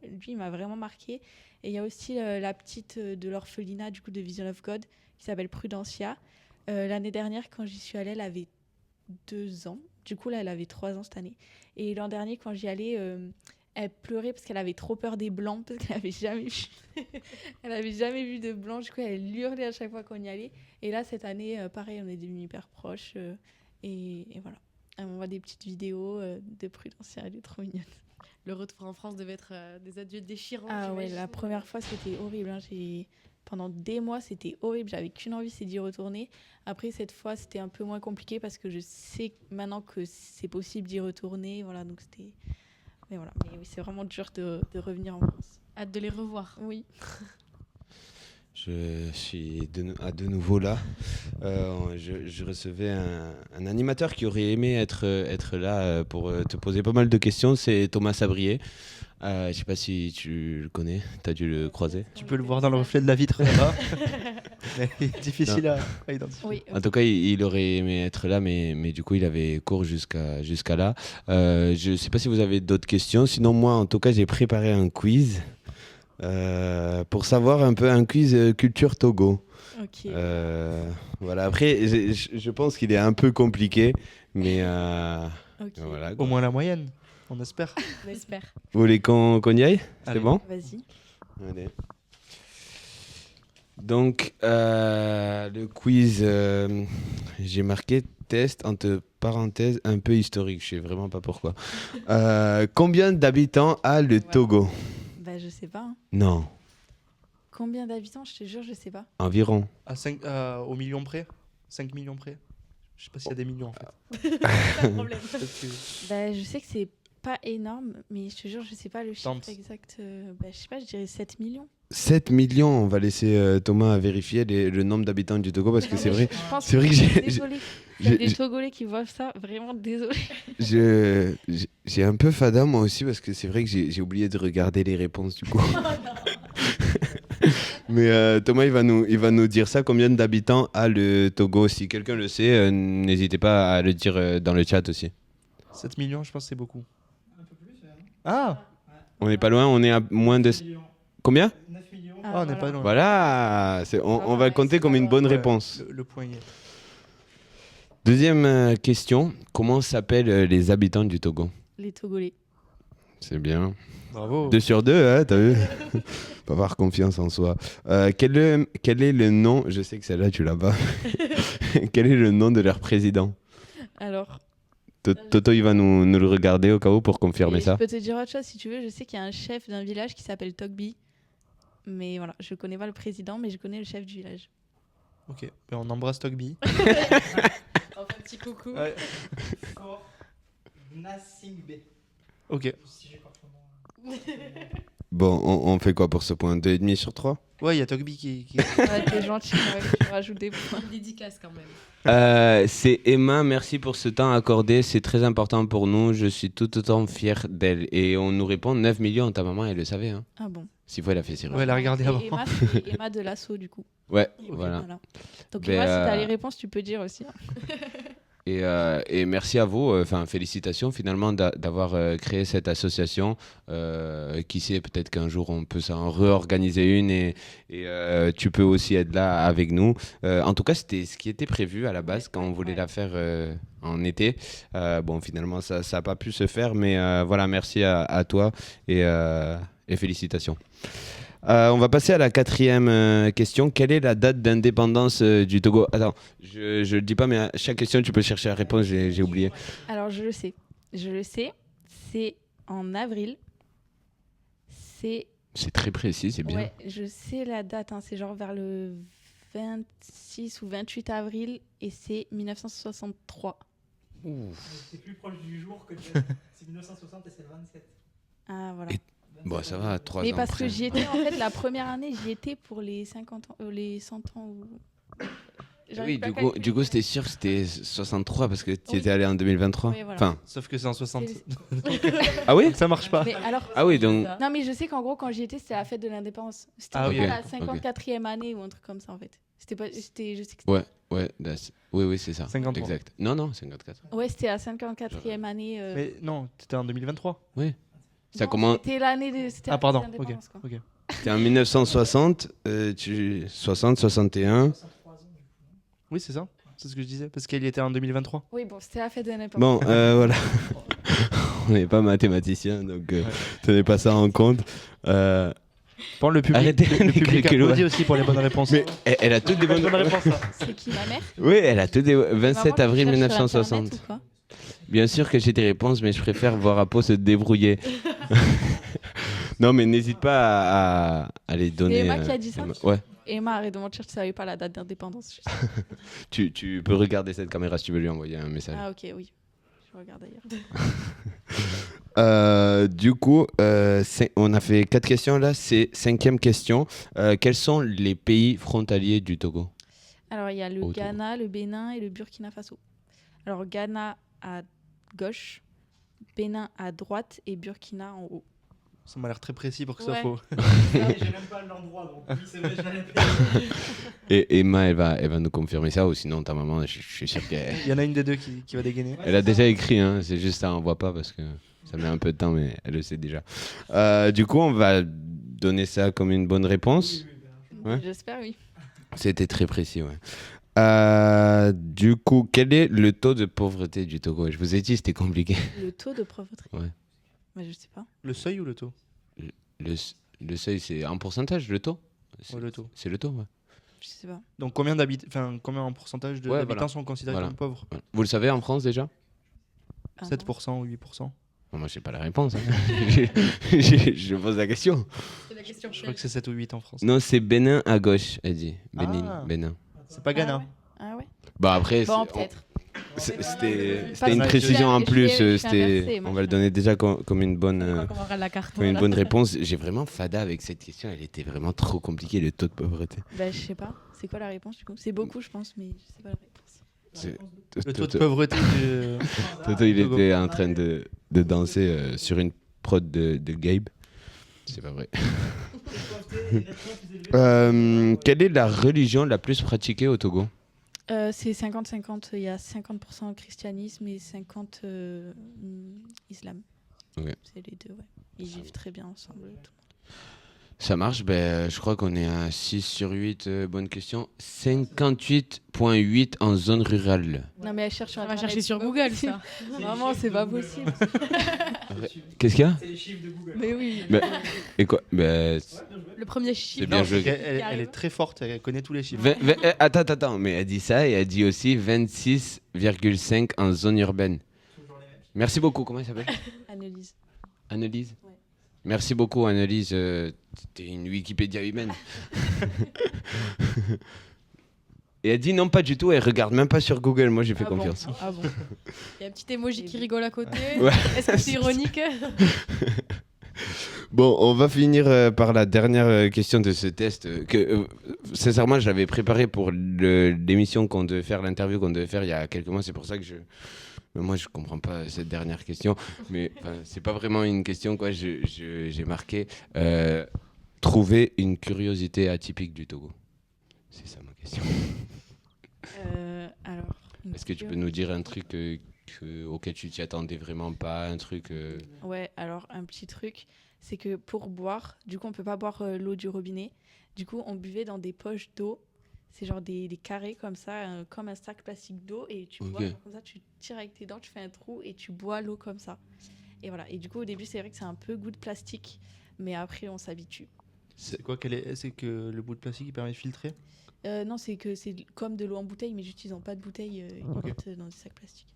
lui, il m'a vraiment marqué. Et il y a aussi la petite de l'orphelinat, du coup, de Vision of God, qui s'appelle Prudencia. L'année dernière, quand j'y suis allée, elle avait 2 ans. Du coup, là, elle avait 3 ans cette année. Et l'an dernier, quand j'y allais, elle pleurait parce qu'elle avait trop peur des blancs, parce qu'elle avait jamais vu. Elle avait jamais vu de blancs. Du coup, elle hurlait à chaque fois qu'on y allait. Et là, cette année, pareil, on est devenus hyper proches. Et voilà. Elle m'envoie des petites vidéos de Prudencia. Elle est trop mignonne. Le retour en France devait être des adieux déchirants. Ah ouais, j'imagine. la première fois, c'était horrible. Hein. Pendant des mois, c'était horrible. J'avais qu'une envie, c'est d'y retourner. Après, cette fois, c'était un peu moins compliqué parce que je sais maintenant que c'est possible d'y retourner. Voilà, donc c'était... Mais voilà, mais oui, c'est vraiment dur de revenir en France. Hâte de les revoir. Oui. Je suis de nouveau là. Je recevais un animateur qui aurait aimé être là pour te poser pas mal de questions. C'est Thomas Sabrier. Je sais pas si tu le connais, tu as dû le croiser. Tu peux le voir dans le reflet de la vitre là-bas. Mais il est difficile à identifier. Oui, En tout cas, il aurait aimé être là, mais du coup, il avait cours jusqu'à là. Je sais pas si vous avez d'autres questions. Sinon, moi, en tout cas, j'ai préparé un quiz pour savoir un peu un quiz culture Togo. ok. Voilà. Après, je pense qu'il est un peu compliqué, mais Ok. voilà. Au moins la moyenne, on espère. On espère. Vous voulez qu'on y aille? C'est Allez. bon? Vas-y. Allez. Donc, le quiz, j'ai marqué test entre parenthèses un peu historique. Je sais vraiment pas pourquoi. Combien d'habitants a le Togo? Bah, je sais pas. Hein. Non, Combien d'habitants? Je te jure, je sais pas. environ. Au million près 5 millions près. Je sais pas s'il y a des millions en fait. Pas de problème. Peut-être que- Bah, je sais que c'est pas énorme, mais je te jure, je sais pas le chiffre Tente. exact. Je sais pas, je dirais 7 millions. 7 millions, on va laisser Thomas vérifier le nombre d'habitants du Togo parce que c'est vrai. Je pense C'est vrai que j'ai- désolé. Il y a j'ai- des j'ai- Togolais qui voient ça, vraiment désolé. J'ai un peu fada moi aussi parce que c'est vrai que j'ai oublié de regarder les réponses du coup. Mais Thomas, il va nous dire ça. Combien d'habitants a le Togo? Si quelqu'un le sait, n'hésitez pas à le dire dans le chat aussi. 7 millions, je pense que c'est beaucoup. Ah, On n'est pas loin, on est à moins de... Combien? on n'est pas loin. Voilà, on va le compter comme une bonne Ouais, réponse. Le point y est. Deuxième question, comment s'appellent les habitants du Togo? Les Togolais. C'est bien. Bravo. 2 sur 2, hein, t'as vu? Faut avoir confiance en soi. Quel est le nom, je sais que celle-là tu l'as pas, quel est le nom de leur président? Alors, Toto, il va nous le regarder au cas où pour confirmer et ça. je peux te dire autre chose si tu veux. Je sais qu'il y a un chef d'un village qui s'appelle Togbi. Mais voilà, je connais pas le président, mais je connais le chef du village. Ok, ben, on embrasse Togbi. Enfin, petit coucou. Ouais. Nasingbe. Ok. Si j'ai pas vraiment- Bon, on fait quoi pour ce point? 2,5 sur 3? Ouais, il y a Togbi qui... Ouais, t'es gentil, quand même, tu rajoutes des points. Une dédicace quand même. C'est Emma, merci pour ce temps accordé, c'est très important pour nous, je suis tout autant fier d'elle. Et on nous répond 9 millions, ta maman elle le savait, hein. Ah bon. S'il faut, elle a fait ses Ouais, elle a regardé Et avant. Emma, c'est Emma de l'assaut, du coup. Ouais, Ok. voilà. Donc, Ben, Emma, si t'as les réponses, tu peux dire aussi. Et merci à vous, enfin félicitations finalement d'avoir créé cette association. Qui sait, peut-être qu'un jour on peut s'en réorganiser une et tu peux aussi être là avec nous. En tout cas, c'était ce qui était prévu à la base quand on voulait la faire en été. Bon, finalement, ça n'a pas pu se faire, mais voilà, merci à toi et félicitations. On va passer à la 4e question. Quelle est la date d'indépendance du Togo? Attends, je le dis pas, mais à chaque question, tu peux chercher la réponse, j'ai oublié. Alors, je le sais. Je le sais. C'est en avril. C'est. C'est très précis, c'est bien. Ouais, je sais la date. Hein. C'est genre vers le 26 ou 28 avril. Et c'est 1963. C'est plus proche du jour que c'est 1960 et c'est le 27. Ah, voilà. Et- Bon, ça va, 3 Mais ans parce après. que j'y étais, en fait, la première année, j'y étais pour les 50 ans, les 100 ans. J'arrive Oui, pas à du calculer. coup, c'était sûr que c'était 63 parce que tu Oui. étais allé en 2023. Oui, voilà. Enfin, Sauf que c'est en 60. ah oui? Ça marche pas. Mais alors, Ah oui, donc. non, mais je sais qu'en gros, quand j'y étais, c'était la fête de l'indépendance. C'était Ah, pas ok, la ok. 54e année ou un truc comme ça, en fait. C'était pas, je sais que c'était. Ouais, oui, c'est ça. 53. Exact. Non, 54. Ouais, c'était la 54e année. Mais non, t'étais en 2023. Ça non, commence. C'était l'année de. C'était Ah, la pardon. fête de Ok. l'indépendance, quoi. Ok. C'était en 1960, 60, 61. 63 ans du coup. Oui, c'est ça. C'est ce que je disais. Parce qu'elle y était en 2023. Oui, bon, c'était la fête de l'indépendance. Bon, voilà. On n'est pas mathématicien, donc tenez pas ça en compte. Bon, le public, Arrêtez le les public calculs, applaudit ouais. aussi pour les bonnes réponses. Mais elle a toutes des bonnes Bonne réponse, ça. C'est qui, ma mère? Oui, elle a toutes des 27 Maman, tu avril cherches sur 1960. Internet ou quoi? Bien sûr que j'ai des réponses, mais je préfère voir Apo se débrouiller. Non, mais n'hésite pas à les donner. Emma qui a dit ça? Emma. Ouais, Emma, arrête de mentir, tu savais pas la date d'indépendance. Je sais. tu peux regarder cette caméra si tu veux lui envoyer un message. Ah, ok, oui. Je regarde d'ailleurs. Du coup, on a fait 4 questions là, c'est 5e question. Quels sont les pays frontaliers du Togo? Alors, il y a le Au Togo. Ghana, le Bénin et le Burkina Faso. Alors, Ghana à gauche, Bénin à droite et Burkina en haut. Ça m'a l'air très précis pour que ce soit Ouais. faux. J'ai même pas l'endroit, donc oui, c'est vrai, je l'avais pas. Et Emma, elle va nous confirmer ça, ou sinon ta maman, je suis sûr qu'elle Il y en a une des deux qui va dégainer. elle a déjà écrit, hein, c'est juste ça, on voit pas parce que ça met un peu de temps, mais elle le sait déjà. Du coup, on va donner ça comme une bonne réponse. Ouais. J'espère, oui. C'était très précis, ouais. Du coup, quel est le taux de pauvreté du Togo? Je vous ai dit, c'était compliqué. Le taux de pauvreté. Ouais. Mais je sais pas. Le seuil ou le taux? Le seuil, c'est en pourcentage, le taux? Ouais, le taux. C'est le taux, ouais. Je sais pas. Donc combien en pourcentage Ouais, d'habitants voilà. sont considérés Voilà. comme pauvres? Ouais. Vous le savez en France déjà? Ah, non. 7% ou 8%? Bon, moi, je sais pas la réponse. Hein. Je pose la question. C'est la question. Je crois que c'est 7 ou 8 en France. Non, c'est Bénin à gauche, elle dit. Bénin. Ah. Bénin. C'est pas Ghana. Ah ouais. Bah après, Bon, c'est- peut-être. C'était une Parce que précision en je plus. suis inversée, On moi, va le je donner déjà comme une bonne, On va la carte. comme une voilà. bonne réponse. J'ai vraiment fada avec cette question. Elle était vraiment trop compliquée, le taux de pauvreté. Bah, je sais pas. C'est quoi la réponse du coup? C'est beaucoup, je pense, mais je sais pas la réponse. C'est- Le taux de pauvreté de... Toto, il était en train de danser sur une prod de Gabe. C'est pas vrai. Quelle est la religion la plus pratiquée au Togo? C'est 50-50. Il y a 50% christianisme et 50% islam. Ok. C'est les deux, ouais. Ils vivent très bien ensemble. Tout. Ça marche, je crois qu'on est à 6 sur 8. Bonne question. 58,8 en zone rurale. Non, mais elle cherche sur On va Internet, chercher c'est sur pas Google, possible. ça. Vraiment, c'est pas possible. Qu'est-ce qu'il y a? C'est les chiffres de Google. Mais oui. Et quoi? Le premier chiffre. C'est bien Non, joué. elle est très forte, elle connaît tous les chiffres. Attends, mais elle dit ça et elle dit aussi 26,5 en zone urbaine. Toujours les mêmes. Merci beaucoup. Comment elle s'appelle? Annelise. Annelise. Ouais. Merci beaucoup, Annelise. T'es une Wikipédia humaine. Et elle dit non, pas du tout. Elle regarde même pas sur Google. Moi, j'ai fait Ah bon. confiance. Ah bon. Il y a un petit emoji qui rigole à côté. Ouais. Est-ce que c'est ironique? Bon, on va finir par la dernière question de ce test. Sincèrement, je l'avais préparé pour l'émission qu'on devait faire, l'interview qu'on devait faire il y a quelques mois. C'est pour ça que moi, je comprends pas cette dernière question. Mais c'est pas vraiment une question, quoi. J'ai marqué trouver une curiosité atypique du Togo. C'est ça ma question. Alors. Est-ce que tu peux nous dire un truc auquel tu t'y attendais vraiment pas, un truc Ouais, alors un petit truc, c'est que pour boire, du coup, on peut pas boire l'eau du robinet. Du coup, on buvait dans des poches d'eau. C'est genre des carrés comme ça, comme un sac plastique d'eau. Et tu bois Ok. genre comme ça, tu tires avec tes dents, tu fais un trou et tu bois l'eau comme ça. Et voilà. Et du coup, au début, c'est vrai que c'est un peu goût de plastique. Mais après, on s'habitue. C'est quoi c'est que le bout de plastique il permet de filtrer? Non, c'est que c'est comme de l'eau en bouteille, mais juste ils n'ont pas de bouteille, ils Ok. mettent dans des sacs plastiques.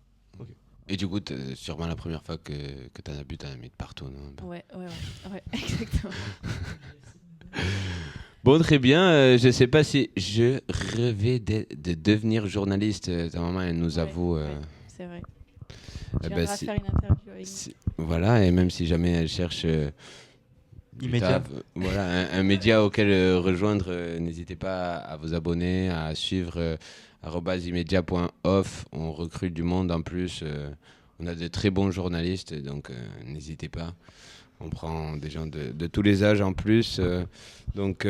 Et du coup, sûrement la première fois que t'en as bu, t'en as mis de partout, non? Ouais, exactement. Bon, très bien. Je sais pas si je rêvais de devenir journaliste. Ta maman, elle nous Ouais, avoue. ouais, c'est vrai. eh Tu ben, viendras faire une interview avec nous. voilà, et même si jamais elle cherche plus Immédiat. tard, voilà, un média auquel rejoindre, n'hésitez pas à vous abonner, à suivre @immedia.off. On recrute du monde en plus. On a de très bons journalistes, donc n'hésitez pas. On prend des gens de tous les âges en plus. Donc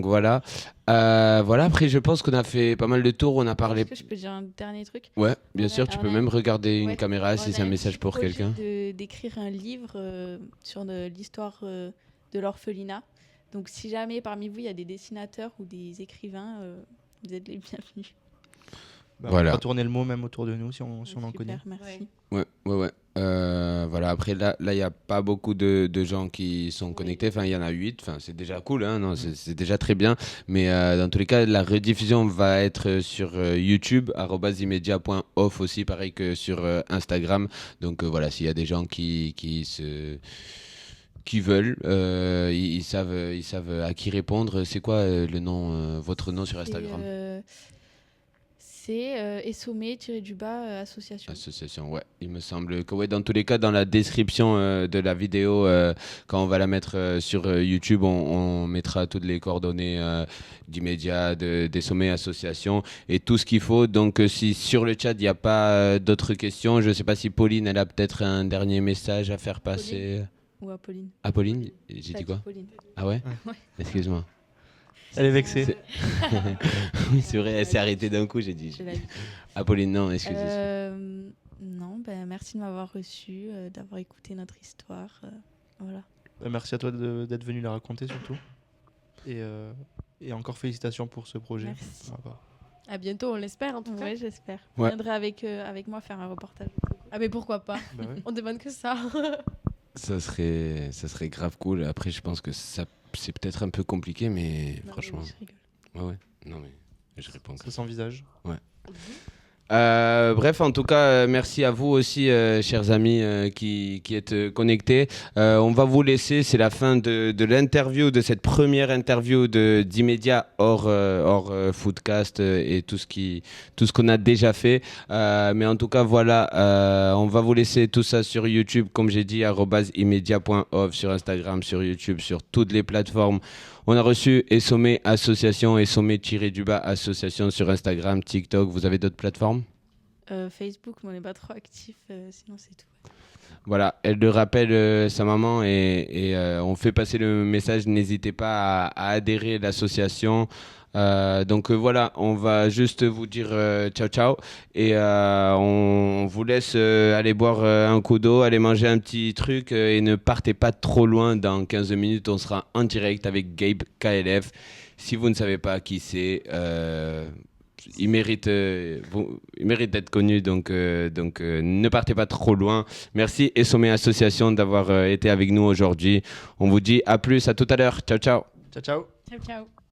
voilà. Voilà, après, je pense qu'on a fait pas mal de tours. On a parlé. Est-ce que je peux dire un dernier truc? Ouais, bien On sûr, a- tu on peux a- même regarder une Ouais, caméra si on c'est a un un message petit pour projet quelqu'un. d'écrire un livre sur l'histoire de l'orphelinat. Donc, si jamais parmi vous, il y a des dessinateurs ou des écrivains, vous êtes les bienvenus. Voilà. On va tourner le mot même autour de nous si on en Super, connaît. merci. Ouais. Ouais. Voilà, après, là, il n'y a pas beaucoup de gens qui sont Oui. connectés. Enfin, il y en a 8. Enfin, c'est déjà cool, hein, non, c'est déjà très bien. Mais dans tous les cas, la rediffusion va être sur YouTube, @immedia.off aussi, pareil que sur Instagram. Donc voilà, s'il y a des gens qui veulent, ils savent à qui répondre. C'est quoi le nom, votre nom sur Instagram? C'est Essomé-du-bas association. Association, ouais. Il me semble que, ouais, dans tous les cas, dans la description de la vidéo, quand on va la mettre sur YouTube, on mettra toutes les coordonnées d'Immédiat, des sommets associations et tout ce qu'il faut. Donc, si sur le chat, il n'y a pas d'autres questions, je ne sais pas si Pauline, elle a peut-être un dernier message à faire passer. Ou Apolline. Apolline, j'ai T'as dit quoi? Pauline. Ah ouais? Ouais. Excuse-moi. Elle est vexée. Oui, c'est vrai, elle s'est arrêtée d'un coup, j'ai dit. Je l'ai dit. Apolline, non, excusez. Non, merci de m'avoir reçu, d'avoir écouté notre histoire. Voilà. Merci à toi d'être venu la raconter surtout. Et encore félicitations pour ce projet. Merci. Voilà. À bientôt, on l'espère en tout cas. Ouais, j'espère. Ouais. Vous viendrez avec moi faire un reportage. Ah mais pourquoi pas? Bah ouais. On demande que ça. Ça serait grave cool. Après, je pense que c'est peut-être un peu compliqué, mais Non, franchement. mais je rigole. Ouais. Non, mais je réponds. Ça s'envisage. Bref, en tout cas, merci à vous aussi, chers amis qui êtes connectés. On va vous laisser, c'est la fin de l'interview, de cette première interview d'Immédiat hors Foodcast et tout ce qu'on a déjà fait. Mais en tout cas, voilà, on va vous laisser tout ça sur YouTube, comme j'ai dit, @immedia.off sur Instagram, sur YouTube, sur toutes les plateformes. On a reçu Essomé Association, Essomé-association sur Instagram, TikTok. Vous avez d'autres plateformes ? Facebook, mais on n'est pas trop actif, sinon c'est tout. Voilà, elle le rappelle sa maman et on fait passer le message. N'hésitez pas à adhérer à l'association. Donc voilà, on va juste vous dire ciao ciao et on vous laisse aller boire un coup d'eau, aller manger un petit truc et ne partez pas trop loin. Dans 15 minutes, on sera en direct avec Gabe KLF. Si vous ne savez pas qui c'est, il mérite d'être connu, donc ne partez pas trop loin. Merci Essomé Association d'avoir été avec nous aujourd'hui. On vous dit à plus, à tout à l'heure. Ciao ciao. Ciao, ciao. Ciao, ciao.